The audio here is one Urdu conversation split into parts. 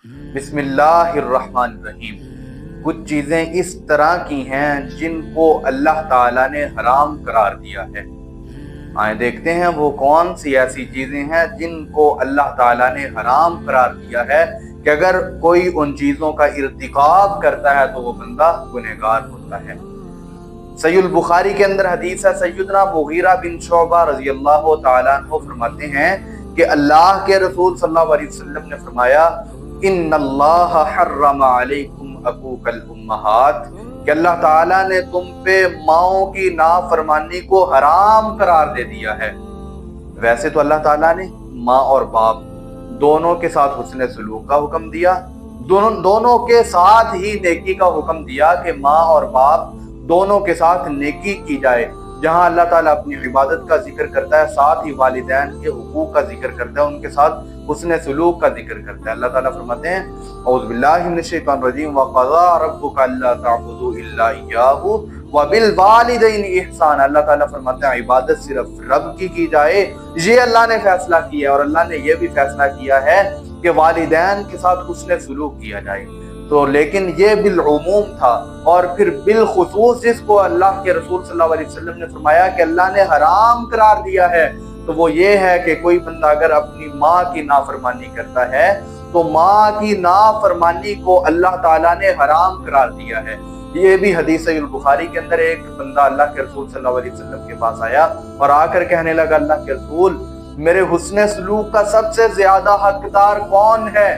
بسم اللہ الرحمن الرحیم۔ کچھ چیزیں اس طرح کی ہیں جن کو اللہ تعالیٰ نے حرام قرار دیا ہے۔ آئیں دیکھتے ہیں وہ کون سی ایسی چیزیں ہیں جن کو اللہ تعالیٰ نے حرام قرار دیا ہے کہ اگر کوئی ان چیزوں کا ارتکاب کرتا ہے تو وہ بندہ گنہگار ہوتا ہے۔ صحیح البخاری کے اندر حدیث ہے، سیدنا مغیرہ بن شعبہ رضی اللہ تعالیٰ عنہ فرماتے ہیں کہ اللہ کے رسول صلی اللہ علیہ وسلم نے فرمایا ان اللہ حرم علیکم عقوق الامہات، کہ اللہ تعالیٰ نے تم پہ ماؤں کی نافرمانی کو حرام قرار دے دیا ہے۔ ویسے تو اللہ تعالیٰ نے ماں اور باپ دونوں کے ساتھ حسن سلوک کا حکم دیا، دونوں کے ساتھ ہی نیکی کا حکم دیا کہ ماں اور باپ دونوں کے ساتھ نیکی کی جائے۔ جہاں اللہ تعالیٰ اپنی عبادت کا ذکر کرتا ہے ساتھ ہی والدین کے حقوق کا ذکر کرتا ہے، ان کے ساتھ حسن سلوک کا ذکر کرتا ہے۔ اللہ تعالیٰ فرماتے ہیں اعوذ باللہ من الشیطان الرجیم وَقَضَىٰ رَبُّكَ أَلَّا تَعْبُدُوا إِلَّا إِيَّاهُ وَبِالْوَالِدَيْنِ إِحْسَانًا۔ اللہ تعالیٰ فرماتے ہیں عبادت صرف رب کی جائے، یہ اللہ نے فیصلہ کیا ہے، اور اللہ نے یہ بھی فیصلہ کیا ہے کہ والدین کے ساتھ حسن سلوک کیا جائے۔ تو لیکن یہ بالعموم تھا، اور پھر بالخصوص جس کو اللہ کے رسول صلی اللہ علیہ وسلم نے فرمایا کہ اللہ نے حرام قرار دیا ہے تو وہ یہ ہے کہ کوئی بندہ اگر اپنی ماں کی نافرمانی کرتا ہے تو ماں کی نافرمانی کو اللہ تعالیٰ نے حرام قرار دیا ہے۔ یہ بھی حدیث صحیح البخاری کے اندر ایک بندہ اللہ کے رسول صلی اللہ علیہ وسلم کے پاس آیا اور آ کر کہنے لگا اللہ کے رسول میرے حسن سلوک کا سب سے زیادہ حقدار کون ہے؟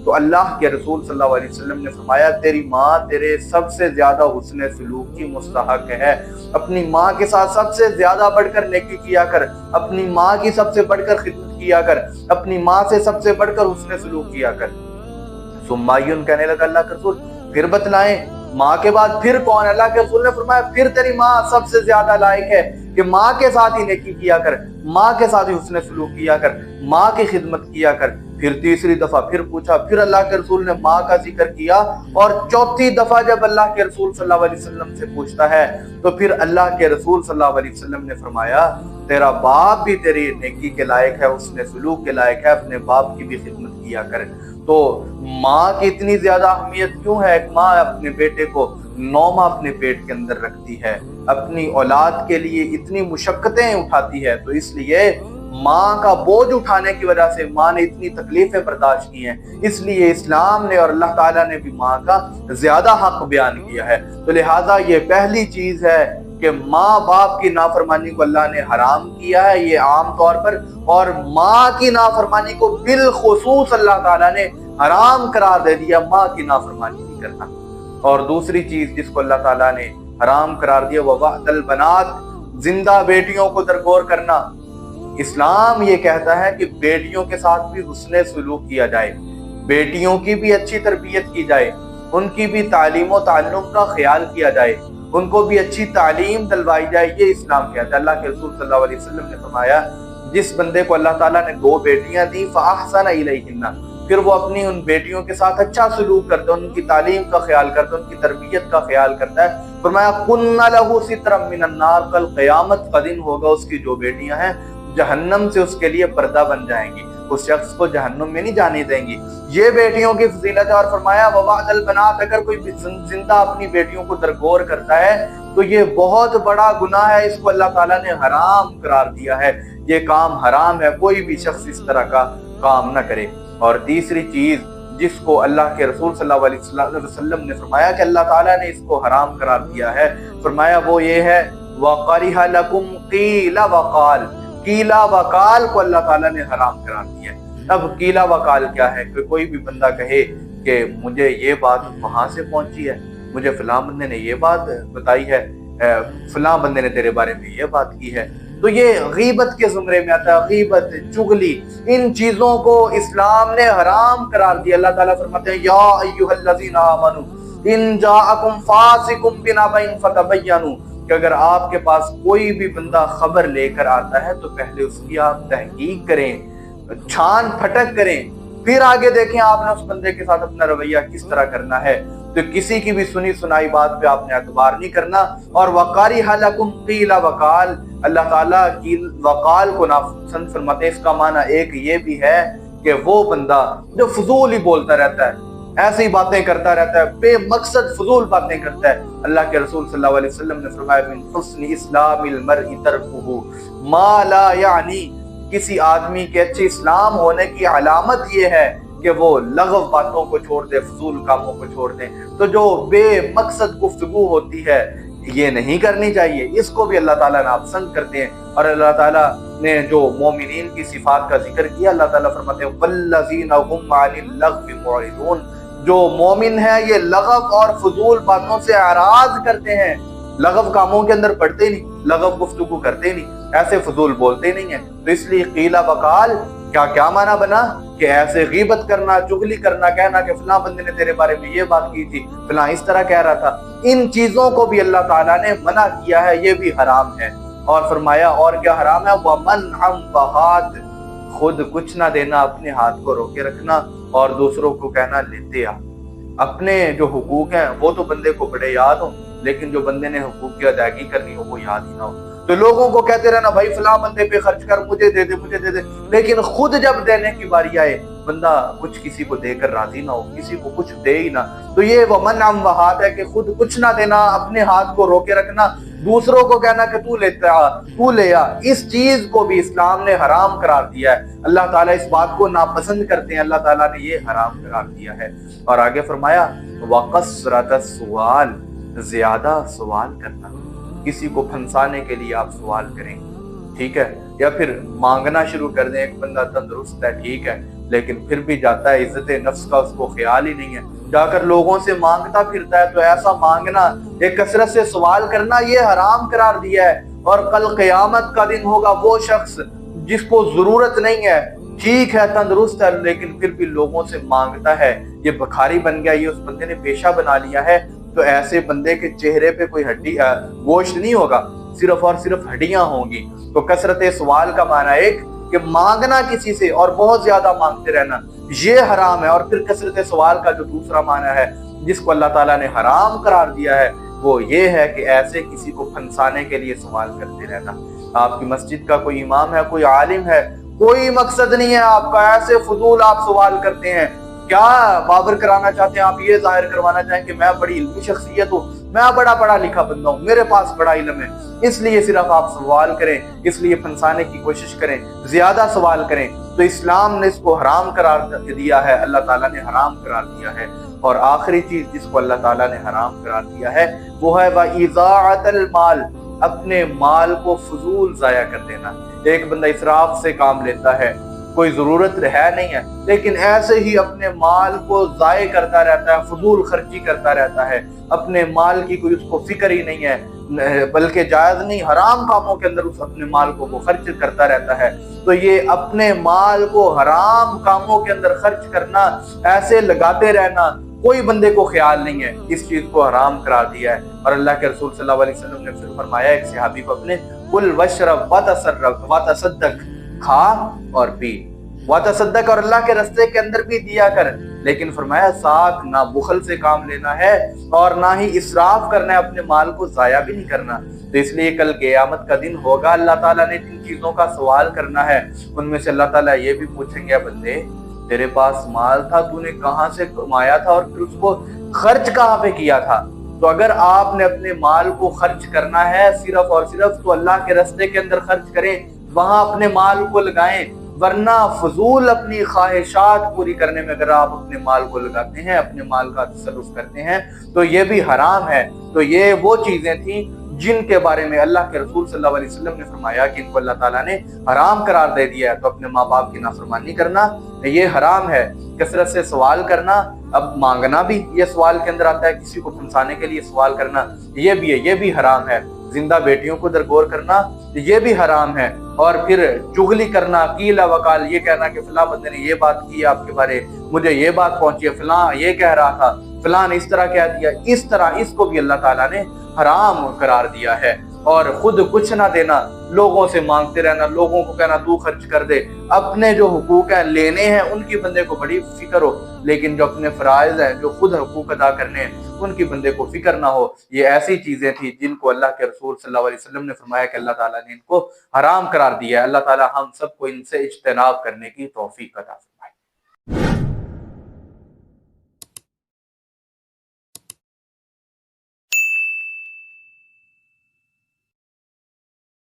تو اللہ کے رسول صلی اللہ علیہ وسلم نے فرمایا تیری ماں تیرے سب سے زیادہ حسن سلوک کی مستحق ہے، اپنی ماں کے ساتھ سب سے زیادہ بڑھ کر نیکی کیا کر، اپنی ماں کی سب سے بڑھ کر خدمت کیا کر، اپنی ماں سے سب سے بڑھ کر حسن سلوک کیا کر۔ ثم کہنے لگا اللہ کے رسول پھر بتلائیں ماں کے بعد پھر کون؟ اللہ کے رسول نے فرمایا پھر تیری ماں سب سے زیادہ لائق ہے کہ ماں کے ساتھ ہی نیکی کیا کر، ماں کے ساتھ ہی حسن سلوک کیا کر، ماں کی خدمت کیا کر۔ پھر تیسری دفعہ پھر پوچھا، پھر اللہ کے رسول نے ماں کا ذکر کیا، اور چوتھی دفعہ جب اللہ کے رسول صلی اللہ علیہ وسلم سے پوچھتا ہے تو پھر اللہ کے رسول صلی اللہ علیہ وسلم نے فرمایا تیرا باپ بھی تیری نیکی کے لائق ہے، حسن سلوک کے لائق ہے، اپنے باپ کی بھی خدمت کیا کر۔ تو ماں کی اتنی زیادہ اہمیت کیوں ہے؟ ایک ماں اپنے بیٹے کو 9 ماہ اپنے پیٹ کے اندر رکھتی ہے، اپنی اولاد کے لیے اتنی مشقتیں اٹھاتی ہے، تو اس لیے ماں کا بوجھ اٹھانے کی وجہ سے ماں نے اتنی تکلیفیں برداشت کی ہیں، اس لیے اسلام نے اور اللہ تعالیٰ نے بھی ماں کا زیادہ حق بیان کیا ہے۔ تو لہٰذا یہ پہلی چیز ہے کہ ماں باپ کی نافرمانی کو اللہ نے حرام کیا ہے، یہ عام طور پر، اور ماں کی نافرمانی کو بالخصوص اللہ تعالیٰ نے حرام قرار دے دیا، ماں کی نافرمانی نہیں کرنا۔ اور دوسری چیز جس کو اللہ تعالیٰ نے حرام قرار دیا وہ وحد البنات، زندہ بیٹیوں کو درگور کرنا۔ اسلام یہ کہتا ہے کہ بیٹیوں کے ساتھ بھی حسن سلوک کیا جائے، بیٹیوں کی بھی اچھی تربیت کی جائے، ان کی بھی تعلیم و تعلم کا خیال کیا جائے، ان کو بھی اچھی تعلیم دلوائی جائے، یہ اسلام کہتا ہے۔ اللہ کے رسول صلی اللہ علیہ وسلم نے فرمایا جس بندے کو اللہ تعالیٰ نے 2 بیٹیاں دی فَأَحْسَنَ إِلَيْهِنَّ، پھر وہ اپنی ان بیٹیوں کے ساتھ اچھا سلوک کرتا ہے، ان کی تعلیم کا خیال کرتا ہے، ان کی تربیت کا خیال کرتا ہے، فرمایا كُنَّ لَهُ سِتْرًا مِّنَ النَّارِ، کل قیامت کا دن ہوگا اس کی جو بیٹیاں ہیں جہنم سے اس کے لیے پردہ بن جائیں گی، اس شخص کو جہنم میں نہیں جانے دیں گی۔ یہ بیٹیوں کی فضیلت ہے۔ اور فرمایا وَوَعْدَ الْبَنَاتِ، اگر کوئی زندہ اپنی بیٹیوں کو درگور کرتا ہے تو یہ بہت بڑا گناہ ہے، اس کو اللہ تعالیٰ نے حرام قرار دیا ہے، یہ کام حرام ہے، کوئی بھی شخص اس طرح کا کام نہ کرے۔ اور تیسری چیز جس کو اللہ کے رسول صلی اللہ علیہ وسلم نے فرمایا کہ اللہ تعالیٰ نے اس کو حرام قرار دیا ہے، فرمایا وہ یہ ہے وَقَرِهَ لَكُمْ قِيلَ وَقَالَ، قیلا وقال کو اللہ تعالیٰ نے حرام قرار دیا ہے۔ اب قیلا وقال کیا ہے؟ کہ کوئی بھی بندہ کہے کہ مجھے یہ بات وہاں سے پہنچی ہے، مجھے فلاں بندے نے یہ بات بتائی ہے، فلاں بندے نے تیرے بارے میں یہ بات کی ہے، تو یہ غیبت کے زمرے میں آتا ہے۔ غیبت، چغلی، ان چیزوں کو اسلام نے حرام قرار دیا۔ اللہ تعالیٰ فرماتے ہیں یا ایھا الذین آمنوا ان جاءکم فاسق بنبأ فتبینوا، کہ اگر آپ کے پاس کوئی بھی بندہ خبر لے کر آتا ہے تو پہلے اس کی آپ تحقیق کریں، چھان پھٹک کریں، پھر آگے دیکھیں آپ نے اس بندے کے ساتھ اپنا رویہ کس طرح کرنا ہے۔ تو کسی کی بھی سنی سنائی بات پہ آپ نے اعتبار نہیں کرنا۔ اور وَقَرِهَ لَكُمْ قِيلَ وَقَالَ، اللہ تعالیٰ کی وقال کو ناپسند فرماتے ہیں۔ اس کا معنی ایک یہ بھی ہے کہ وہ بندہ جو فضول ہی بولتا رہتا ہے، ایسی باتیں کرتا رہتا ہے، بے مقصد فضول باتیں کرتا ہے، اللہ کے رسول صلی اللہ علیہ وسلم نے فرمایا من حسن اسلام المرء ترکہ ما لا یعنی، کسی آدمی کے اچھے اسلام ہونے کی علامت یہ ہے کہ وہ لغو باتوں کو چھوڑ دے، فضول کاموں کو چھوڑ دے۔ تو جو بے مقصد گفتگو ہوتی ہے یہ نہیں کرنی چاہیے، اس کو بھی اللہ تعالیٰ ناپسند کرتے ہیں۔ اور اللہ تعالیٰ نے جو مومنین کی صفات کا ذکر کیا، اللہ تعالیٰ فرماتے ہیں والذین هم عن اللغو معرضون، جو مومن ہے یہ لغو اور فضول باتوں سے اعراض کرتے ہیں، لغو کاموں کے اندر پڑتے نہیں، لغو گفتگو کرتے نہیں، ایسے فضول بولتے نہیں ہیں۔ تو اس لیے قیل وقال کیا معنی بنا کہ ایسے غیبت کرنا، چغلی کرنا، کہنا کہ فلاں بندے نے تیرے بارے میں یہ بات کی تھی، فلاں اس طرح کہہ رہا تھا، ان چیزوں کو بھی اللہ تعالیٰ نے منع کیا ہے، یہ بھی حرام ہے۔ اور فرمایا اور کیا حرام ہے، وَمَنْعًا بَغَاتٍ، خود کچھ نہ دینا، اپنے ہاتھ کو روکے رکھنا اور دوسروں کو کہنا لیتے آ۔ اپنے جو حقوق ہیں وہ تو بندے کو بڑے یاد ہوں، لیکن جو بندے نے حقوق کی ادائیگی کرنی ہو وہ یاد ہی نہ ہو۔ تو لوگوں کو کہتے رہنا بھائی فلاں بندے پہ خرچ کر، مجھے دے دے، مجھے دے دے، لیکن خود جب دینے کی باری آئے بندہ کچھ کسی کو دے کر راضی نہ ہو، کسی کو کچھ دے ہی نہ۔ تو یہ ومنع وہات ہے کہ خود کچھ نہ دینا، اپنے ہاتھ کو روکے رکھنا، دوسروں کو کہنا کہ تو لے آ، اس چیز کو بھی اسلام نے حرام قرار دیا ہے۔ اللہ تعالیٰ اس بات کو ناپسند کرتے ہیں، اللہ تعالیٰ نے یہ حرام قرار دیا ہے۔ اور آگے فرمایا وَقَصْرَةَ السُّؤَالِ، زیادہ سوال کرنا، کسی کو پھنسانے کے لیے آپ سوال کریں، ٹھیک ہے، یا پھر مانگنا شروع کر دیں۔ ایک بندہ تندرست ہے، ٹھیک ہے، لیکن پھر بھی جاتا ہے، عزت نفس کا اس کو خیال ہی نہیں ہے، جا کر لوگوں سے مانگتا پھرتا ہے۔ تو ایسا مانگنا، ایک کثرت سے سوال کرنا، یہ حرام قرار دیا ہے۔ اور کل قیامت کا دن ہوگا وہ شخص جس کو ضرورت نہیں ہے، ٹھیک ہے، تندرست ہے، لیکن پھر بھی لوگوں سے مانگتا ہے، یہ بکھاری بن گیا، یہ اس بندے نے پیشہ بنا لیا ہے۔ تو ایسے بندے کے چہرے پہ کوئی ہڈی گوشت نہیں ہوگا، صرف اور صرف ہڈیاں ہوں گی۔ تو کثرت سوال کا معنی ایک کہ مانگنا کسی سے اور بہت زیادہ مانگتے رہنا یہ حرام ہے، اور پھر کثرت سوال کا جو دوسرا معنی ہے جس کو اللہ تعالیٰ نے حرام قرار دیا ہے وہ یہ ہے کہ ایسے کسی کو پھنسانے کے لیے سوال کرتے رہنا۔ آپ کی مسجد کا کوئی امام ہے، کوئی عالم ہے، کوئی مقصد نہیں ہے آپ کا، ایسے فضول آپ سوال کرتے ہیں، کیا بابر کرانا چاہتے ہیں آپ، یہ ظاہر کروانا چاہیں کہ میں بڑی علمی شخصیت ہوں، میں بڑا پڑھا لکھا بندہ ہوں، میرے پاس بڑا علم ہے، اس لیے صرف آپ سوال کریں، اس لیے پھنسانے کی کوشش کریں، زیادہ سوال کریں۔ تو اسلام نے اس کو حرام قرار دیا ہے، اللہ تعالیٰ نے حرام قرار دیا ہے۔ اور آخری چیز جس کو اللہ تعالیٰ نے حرام قرار دیا ہے وہ ہے وَإِضَاعَةَ الْمَالِ، اپنے مال کو فضول ضائع کر دینا۔ ایک بندہ اسراف سے کام لیتا ہے، کوئی ضرورت ہے نہیں ہے، لیکن ایسے ہی اپنے مال کو ضائع کرتا رہتا ہے، فضول خرچی کرتا رہتا ہے، اپنے مال کی کوئی اس کو فکر ہی نہیں ہے، بلکہ جائز نہیں حرام کاموں کے اندر اس اپنے مال کو وہ خرچ کرتا رہتا ہے۔ تو یہ اپنے مال کو حرام کاموں کے اندر خرچ کرنا، ایسے لگاتے رہنا، کوئی بندے کو خیال نہیں ہے، اس چیز کو حرام قرار دیا ہے۔ اور اللہ کے رسول صلی اللہ علیہ وسلم نے پھر فرمایا ایک صحابی کو اپنے کل وشرب وتصدق، کھا اور پی، وتصدق، اور اللہ کے راستے کے اندر بھی دیا کر، لیکن فرمایا ساتھ نہ بخل سے کام لینا ہے اور نہ ہی اسراف کرنا ہے، اپنے مال کو ضائع بھی نہیں کرنا۔ تو اس لیے کل قیامت کا دن ہوگا، اللہ تعالیٰ نے جن چیزوں کا سوال کرنا ہے ان میں سے اللہ تعالیٰ یہ بھی پوچھیں گے بندے تیرے پاس مال تھا، تو نے کہاں سے کمایا تھا اور پھر اس کو خرچ کہاں پہ کیا تھا۔ تو اگر آپ نے اپنے مال کو خرچ کرنا ہے صرف اور صرف تو اللہ کے راستے کے اندر خرچ کریں، وہاں اپنے مال کو لگائیں، ورنہ فضول اپنی خواہشات پوری کرنے میں اگر آپ اپنے مال کو لگاتے ہیں، اپنے مال کا تصرف کرتے ہیں تو یہ بھی حرام ہے۔ تو یہ وہ چیزیں تھیں جن کے بارے میں اللہ کے رسول صلی اللہ علیہ وسلم نے فرمایا کہ ان کو اللہ تعالیٰ نے حرام قرار دے دیا ہے۔ تو اپنے ماں باپ کی نافرمانی کرنا یہ حرام ہے، کثرت سے سوال کرنا، اب مانگنا بھی یہ سوال کے اندر آتا ہے، کسی کو پھنسانے کے لیے سوال کرنا یہ بھی ہے، یہ بھی حرام ہے، زندہ بیٹیوں کو درگور کرنا یہ بھی حرام ہے، اور پھر چغلی کرنا، قیل وقال، یہ کہنا کہ فلاں بندے نے یہ بات کی آپ کے بارے، مجھے یہ بات پہنچی ہے، فلاں یہ کہہ رہا تھا، فلاں نے اس طرح کہہ دیا، اس طرح اس کو بھی اللہ تعالیٰ نے حرام قرار دیا ہے۔ اور خود کچھ نہ دینا، لوگوں سے مانگتے رہنا، لوگوں کو کہنا تو خرچ کر دے، اپنے جو حقوق ہیں لینے ہیں ان کی بندے کو بڑی فکر ہو، لیکن جو اپنے فرائض ہیں، جو خود حقوق ادا کرنے ہیں ان کی بندے کو فکر نہ ہو۔ یہ ایسی چیزیں تھیں جن کو اللہ کے رسول صلی اللہ علیہ وسلم نے فرمایا کہ اللہ تعالیٰ نے ان کو حرام قرار دیا ہے۔ اللہ تعالیٰ ہم سب کو ان سے اجتناب کرنے کی توفیق عطا فرمائے۔